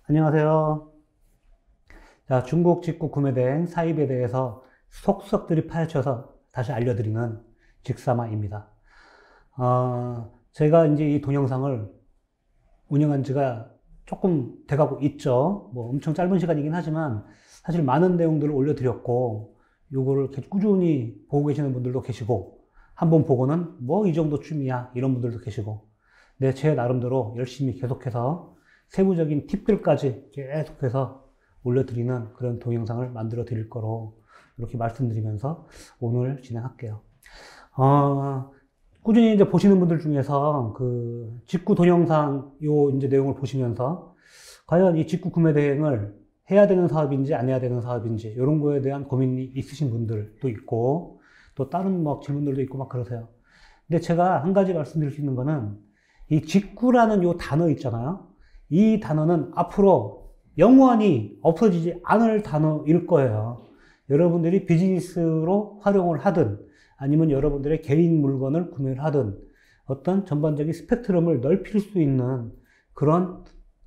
안녕하세요. 자, 중국 직구 구매대행 사입에 대해서 속속들이 파헤쳐서 다시 알려드리는 직사마입니다. 제가 이제 이 동영상을 운영한 지가 조금 돼가고 있죠. 뭐 엄청 짧은 시간이긴 하지만 사실 많은 내용들을 올려드렸고, 요거를 이렇게 꾸준히 보고 계시는 분들도 계시고, 한번 보고는 뭐 이 정도쯤이야 이런 분들도 계시고, 제 나름대로 열심히 계속해서 세부적인 팁들까지 계속해서 올려드리는 그런 동영상을 만들어 드릴 거로 이렇게 말씀드리면서 오늘 진행할게요. 꾸준히 이제 보시는 분들 중에서 그 직구 동영상 요 이제 내용을 보시면서 과연 이 직구 구매 대행을 해야 되는 사업인지 안 해야 되는 사업인지 이런 거에 대한 고민이 있으신 분들도 있고 또 다른 뭐 질문들도 있고 막 그러세요. 근데 제가 한 가지 말씀드릴 수 있는 거는 이 직구라는 요 단어 있잖아요. 이 단어는 앞으로 영원히 없어지지 않을 단어일 거예요. 여러분들이 비즈니스로 활용을 하든 아니면 여러분들의 개인 물건을 구매를 하든 어떤 전반적인 스펙트럼을 넓힐 수 있는 그런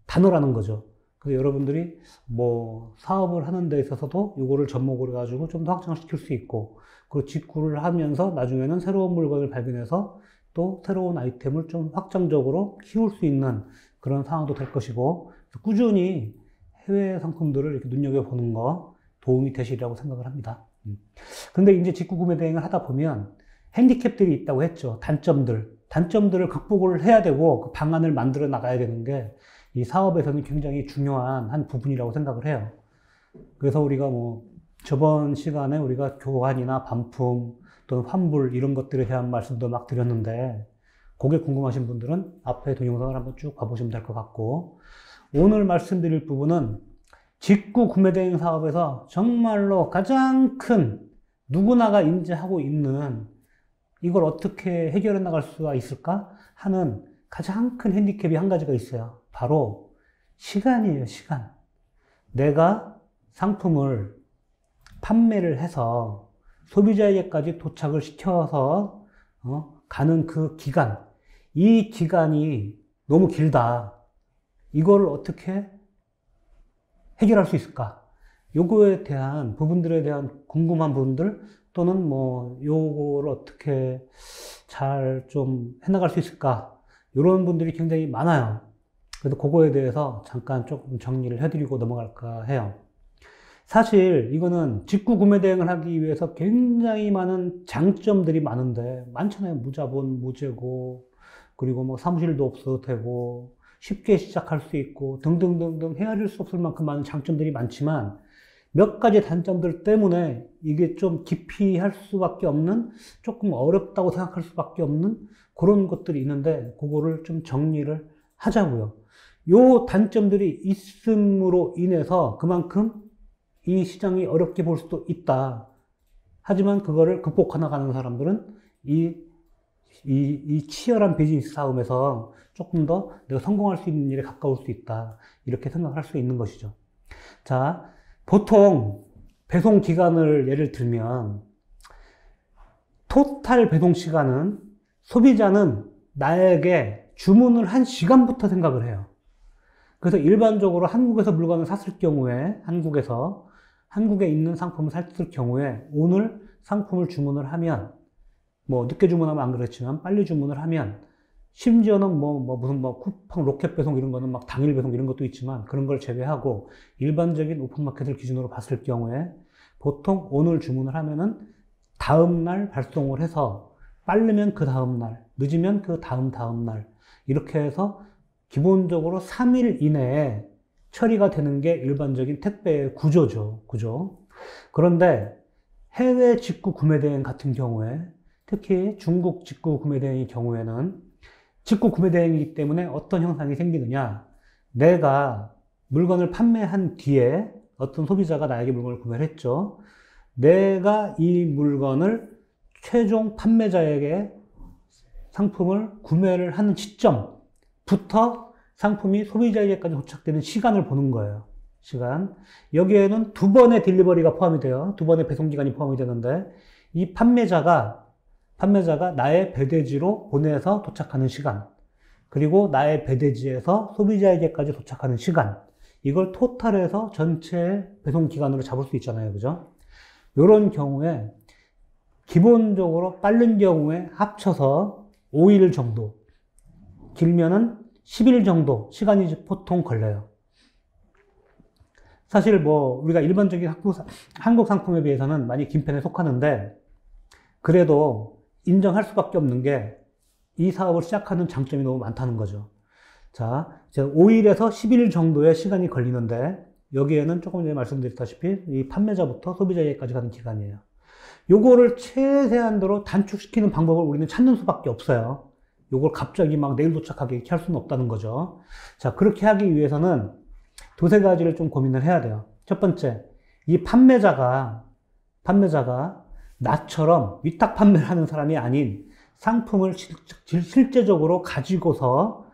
단어라는 거죠. 그래서 여러분들이 뭐 사업을 하는 데 있어서도 이거를 접목을 해가지고 좀 더 확장을 시킬 수 있고, 그리고 직구를 하면서 나중에는 새로운 물건을 발견해서 또 새로운 아이템을 좀 확장적으로 키울 수 있는 그런 상황도 될 것이고, 꾸준히 해외 상품들을 이렇게 눈여겨보는 거 도움이 되시리라고 생각을 합니다. 근데 이제 직구 구매 대행을 하다 보면 핸디캡들이 있다고 했죠. 단점들을 극복을 해야 되고 그 방안을 만들어 나가야 되는 게 이 사업에서는 굉장히 중요한 한 부분이라고 생각을 해요. 그래서 우리가 뭐 저번 시간에 우리가 교환이나 반품 또는 환불 이런 것들에 대한 말씀도 막 드렸는데, 그게 궁금하신 분들은 앞에 동영상을 한번 쭉 봐보시면 될 것 같고, 오늘 말씀드릴 부분은 직구 구매 대행 사업에서 정말로 가장 큰, 누구나가 인지하고 있는, 이걸 어떻게 해결해 나갈 수가 있을까 하는 가장 큰 핸디캡이 한 가지가 있어요. 바로 시간이에요, 시간. 내가 상품을 판매를 해서 소비자에게까지 도착을 시켜서 가는 그 기간, 이 기간이 너무 길다. 이거를 어떻게 해결할 수 있을까? 요거에 대한 부분들에 대한 궁금한 부분들 또는 뭐 요거를 어떻게 잘 좀 해나갈 수 있을까? 이런 분들이 굉장히 많아요. 그래서 그거에 대해서 잠깐 조금 정리를 해드리고 넘어갈까 해요. 사실 이거는 직구 구매 대행을 하기 위해서 굉장히 많은 장점들이 많은데, 많잖아요. 무자본, 무재고, 그리고 뭐 사무실도 없어도 되고, 쉽게 시작할 수 있고, 등등등등 헤아릴 수 없을 만큼 많은 장점들이 많지만, 몇 가지 단점들 때문에 이게 좀 깊이 할 수밖에 없는, 조금 어렵다고 생각할 수밖에 없는 그런 것들이 있는데, 그거를 좀 정리를 하자고요. 요 단점들이 있음으로 인해서 그만큼 이 시장이 어렵게 볼 수도 있다. 하지만 그거를 극복해 나가는 사람들은 이 치열한 비즈니스 싸움에서 조금 더 내가 성공할 수 있는 일에 가까울 수 있다. 이렇게 생각할 수 있는 것이죠. 자, 보통 배송 기간을 예를 들면, 토탈 배송 시간은 소비자는 나에게 주문을 한 시간부터 생각을 해요. 그래서 일반적으로 한국에서 물건을 샀을 경우에, 한국에 있는 상품을 샀을 경우에 오늘 상품을 주문을 하면, 뭐 늦게 주문하면 안 그렇지만 빨리 주문을 하면, 심지어는 무슨 쿠팡 로켓 배송 이런 거는 막 당일 배송 이런 것도 있지만, 그런 걸 제외하고 일반적인 오픈마켓을 기준으로 봤을 경우에 보통 오늘 주문을 하면은 다음날 발송을 해서, 빠르면 그 다음날, 늦으면 그 다음날 이렇게 해서 기본적으로 3일 이내에 처리가 되는 게 일반적인 택배의 구조죠. 그런데 해외 직구 구매 대행 같은 경우에, 특히 중국 직구 구매 대행의 경우에는 직구 구매 대행이기 때문에 어떤 현상이 생기느냐. 내가 물건을 판매한 뒤에 어떤 소비자가 나에게 물건을 구매를 했죠. 내가 이 물건을 최종 판매자에게 상품을 구매를 하는 시점부터 상품이 소비자에게까지 도착되는 시간을 보는 거예요. 시간. 여기에는 두 번의 딜리버리가 포함이 돼요. 두 번의 배송기간이 포함이 되는데, 이 판매자가 나의 배대지로 보내서 도착하는 시간, 그리고 나의 배대지에서 소비자에게까지 도착하는 시간, 이걸 토탈해서 전체 배송 기간으로 잡을 수 있잖아요. 그죠? 이런 경우에 기본적으로 빠른 경우에 합쳐서 5일 정도, 길면은 10일 정도 시간이 보통 걸려요. 사실 뭐 우리가 일반적인 한국 상품에 비해서는 많이 긴 편에 속하는데, 그래도 인정할 수밖에 없는 게 이 사업을 시작하는 장점이 너무 많다는 거죠. 자, 이제 5일에서 10일 정도의 시간이 걸리는데, 여기에는 조금 전에 말씀드렸다시피 이 판매자부터 소비자에게까지 가는 기간이에요. 요거를 최대한도로 단축시키는 방법을 우리는 찾는 수밖에 없어요. 요걸 갑자기 막 내일 도착하게 이렇게 할 수는 없다는 거죠. 자, 그렇게 하기 위해서는 두세 가지를 좀 고민을 해야 돼요. 첫 번째, 이 판매자가 나처럼 위탁 판매를 하는 사람이 아닌 상품을 실제적으로 가지고서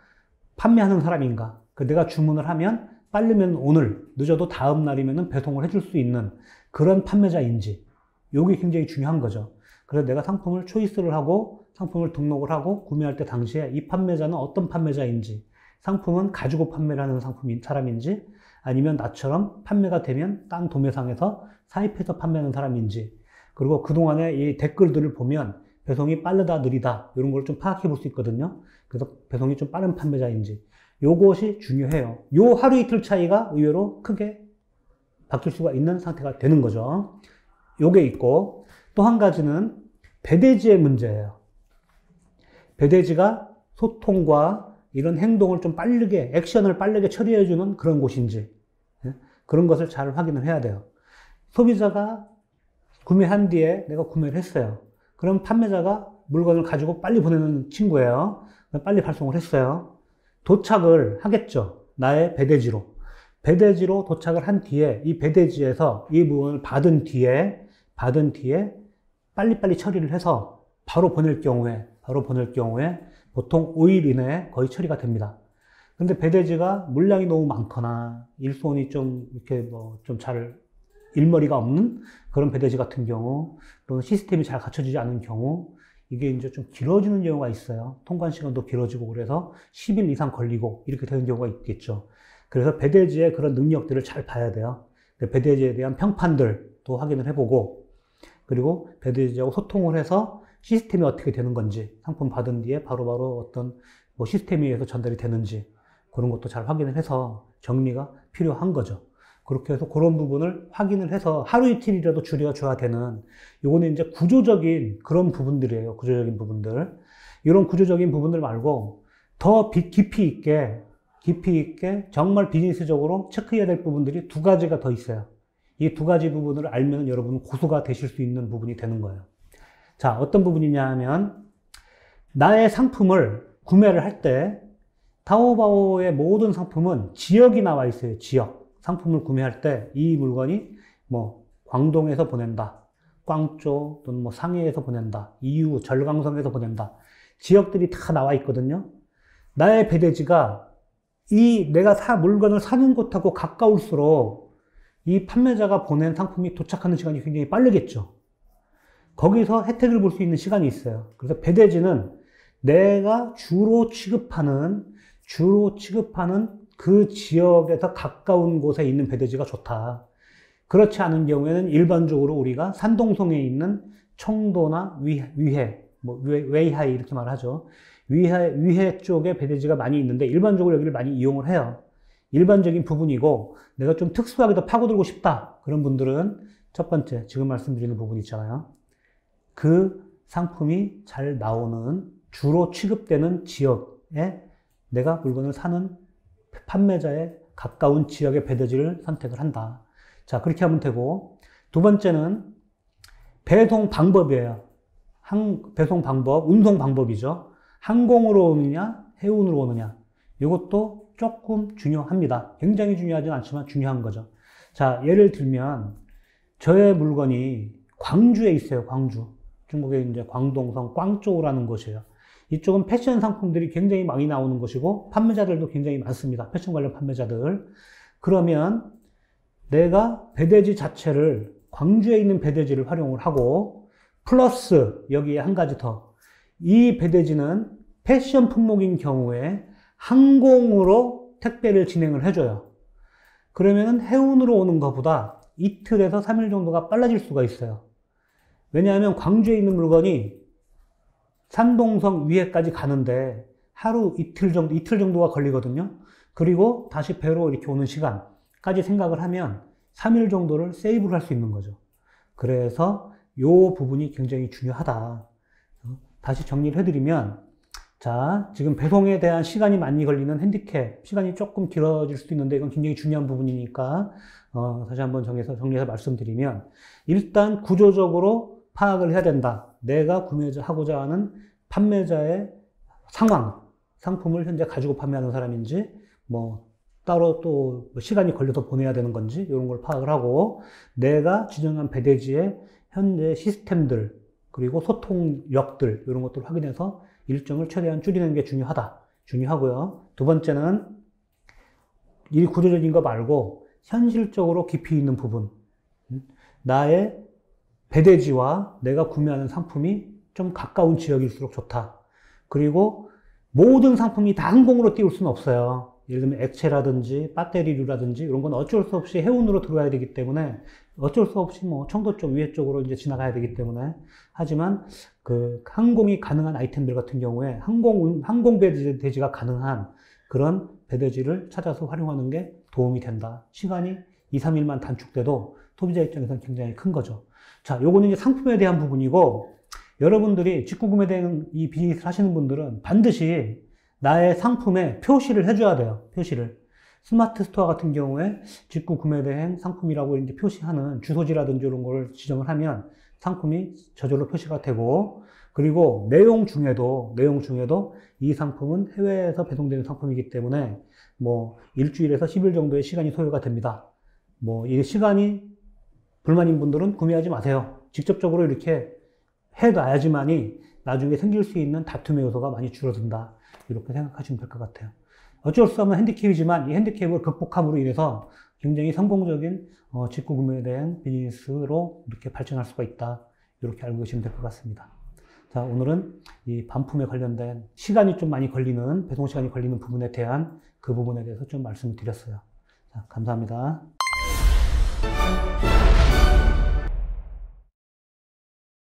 판매하는 사람인가. 내가 주문을 하면 빠르면 오늘, 늦어도 다음 날이면 배송을 해줄 수 있는 그런 판매자인지, 이게 굉장히 중요한 거죠. 그래서 내가 상품을 초이스를 하고 상품을 등록을 하고 구매할 때 당시에 이 판매자는 어떤 판매자인지, 상품은 가지고 판매를 하는 사람인지, 아니면 나처럼 판매가 되면 딴 도매상에서 사입해서 판매하는 사람인지, 그리고 그동안에 이 댓글들을 보면 배송이 빠르다, 느리다, 이런 걸 좀 파악해 볼 수 있거든요. 그래서 배송이 좀 빠른 판매자인지. 요것이 중요해요. 요 하루 이틀 차이가 의외로 크게 바뀔 수가 있는 상태가 되는 거죠. 요게 있고, 또 한 가지는 배대지의 문제예요. 배대지가 소통과 이런 행동을 좀 빠르게, 액션을 빠르게 처리해주는 그런 곳인지, 그런 것을 잘 확인을 해야 돼요. 소비자가 구매한 뒤에 내가 구매를 했어요. 그럼 판매자가 물건을 가지고 빨리 보내는 친구예요. 빨리 발송을 했어요. 도착을 하겠죠. 나의 배대지로. 배대지로 도착을 한 뒤에 이 배대지에서 이 물건을 받은 뒤에 빨리빨리 처리를 해서 바로 보낼 경우에 보통 5일 이내에 거의 처리가 됩니다. 근데 배대지가 물량이 너무 많거나 일손이 좀 이렇게 좀 잘 일머리가 없는 그런 배대지 같은 경우, 또는 시스템이 잘 갖춰지지 않은 경우, 이게 이제 좀 길어지는 경우가 있어요. 통관 시간도 길어지고, 그래서 10일 이상 걸리고 이렇게 되는 경우가 있겠죠. 그래서 배대지의 그런 능력들을 잘 봐야 돼요. 배대지에 대한 평판들도 확인을 해보고, 그리고 배대지하고 소통을 해서 시스템이 어떻게 되는 건지, 상품 받은 뒤에 바로바로 어떤 시스템에 의해서 전달이 되는지, 그런 것도 잘 확인을 해서 정리가 필요한 거죠. 그렇게 해서 그런 부분을 확인을 해서 하루 이틀이라도 줄여줘야 되는, 요거는 이제 구조적인 그런 부분들이에요. 구조적인 부분들. 이런 구조적인 부분들 말고 더 깊이 있게 정말 비즈니스적으로 체크해야 될 부분들이 두 가지가 더 있어요. 이 두 가지 부분을 알면 여러분은 고수가 되실 수 있는 부분이 되는 거예요. 자, 어떤 부분이냐 하면, 나의 상품을 구매를 할 때 타오바오의 모든 상품은 지역이 나와 있어요. 지역. 상품을 구매할 때 이 물건이 광동에서 보낸다, 꽝쪼 또는 상해에서 보낸다, 이유, 절강성에서 보낸다, 지역들이 다 나와 있거든요. 나의 배대지가 내가 물건을 사는 곳하고 가까울수록 이 판매자가 보낸 상품이 도착하는 시간이 굉장히 빠르겠죠. 거기서 혜택을 볼 수 있는 시간이 있어요. 그래서 배대지는 내가 주로 취급하는 그 지역에서 가까운 곳에 있는 배대지가 좋다. 그렇지 않은 경우에는 일반적으로 우리가 산동성에 있는 청도나 웨이하이 이렇게 말하죠. 위해 쪽에 배대지가 많이 있는데 일반적으로 여기를 많이 이용을 해요. 일반적인 부분이고, 내가 좀 특수하게 더 파고들고 싶다. 그런 분들은 첫 번째, 지금 말씀드리는 부분 있잖아요. 그 상품이 잘 나오는, 주로 취급되는 지역에 내가 물건을 사는 판매자의 가까운 지역의 배대지를 선택을 한다. 자, 그렇게 하면 되고, 두 번째는 배송 방법이에요. 배송 방법, 운송 방법이죠. 항공으로 오느냐, 해운으로 오느냐. 이것도 조금 중요합니다. 굉장히 중요하진 않지만 중요한 거죠. 자, 예를 들면 저의 물건이 광주에 있어요. 광주. 중국의 이제 광동성 꽝쪼우라는 곳이에요. 이쪽은 패션 상품들이 굉장히 많이 나오는 곳이고 판매자들도 굉장히 많습니다. 패션 관련 판매자들. 그러면 내가 배대지 자체를 광주에 있는 배대지를 활용을 하고, 플러스 여기에 한 가지 더, 이 배대지는 패션 품목인 경우에 항공으로 택배를 진행을 해줘요. 그러면은 해운으로 오는 것보다 이틀에서 3일 정도가 빨라질 수가 있어요. 왜냐하면 광주에 있는 물건이 산동성 위에까지 가는데 하루 이틀 정도가 걸리거든요. 그리고 다시 배로 이렇게 오는 시간까지 생각을 하면 3일 정도를 세이브를 할 수 있는 거죠. 그래서 이 부분이 굉장히 중요하다. 다시 정리를 해드리면, 자, 지금 배송에 대한 시간이 많이 걸리는 핸디캡, 시간이 조금 길어질 수도 있는데 이건 굉장히 중요한 부분이니까 다시 한번 정리해서 말씀드리면, 일단 구조적으로 파악을 해야 된다. 내가 하고자 하는 판매자의 상황, 상품을 현재 가지고 판매하는 사람인지, 뭐 따로 또 시간이 걸려서 보내야 되는 건지 이런 걸 파악을 하고, 내가 지정한 배대지의 현재 시스템들 그리고 소통력들 이런 것들을 확인해서 일정을 최대한 줄이는 게 중요하고요. 두 번째는 이 구조적인 거 말고 현실적으로 깊이 있는 부분, 나의 배대지와 내가 구매하는 상품이 좀 가까운 지역일수록 좋다. 그리고 모든 상품이 다 항공으로 띄울 수는 없어요. 예를 들면 액체라든지 배터리류라든지 이런 건 어쩔 수 없이 해운으로 들어가야 되기 때문에, 어쩔 수 없이 뭐 청도 쪽 위에 쪽으로 이제 지나가야 되기 때문에, 하지만 그 항공이 가능한 아이템들 같은 경우에 항공 배대지가 가능한 그런 배대지를 찾아서 활용하는 게 도움이 된다. 시간이 2, 3일만 단축돼도 소비자 입장에서는 굉장히 큰 거죠. 자, 요거는 이제 상품에 대한 부분이고, 여러분들이 직구 구매 대행 이 비즈니스를 하시는 분들은 반드시 나의 상품에 표시를 해줘야 돼요. 표시를. 스마트 스토어 같은 경우에 직구 구매 대행 상품이라고 이제 표시하는 주소지라든지 이런 걸 지정을 하면 상품이 저절로 표시가 되고, 그리고 내용 중에도 이 상품은 해외에서 배송되는 상품이기 때문에 뭐 일주일에서 10일 정도의 시간이 소요가 됩니다. 뭐 이 시간이 불만인 분들은 구매하지 마세요. 직접적으로 이렇게 해놔야지만이 나중에 생길 수 있는 다툼의 요소가 많이 줄어든다. 이렇게 생각하시면 될 것 같아요. 어쩔 수 없는 핸디캡이지만 이 핸디캡을 극복함으로 인해서 굉장히 성공적인 직구 구매에 대한 비즈니스로 이렇게 발전할 수가 있다. 이렇게 알고 계시면 될 것 같습니다. 자, 오늘은 이 반품에 관련된 시간이 좀 많이 걸리는, 배송 시간이 걸리는 부분에 대한 그 부분에 대해서 좀 말씀을 드렸어요. 자, 감사합니다.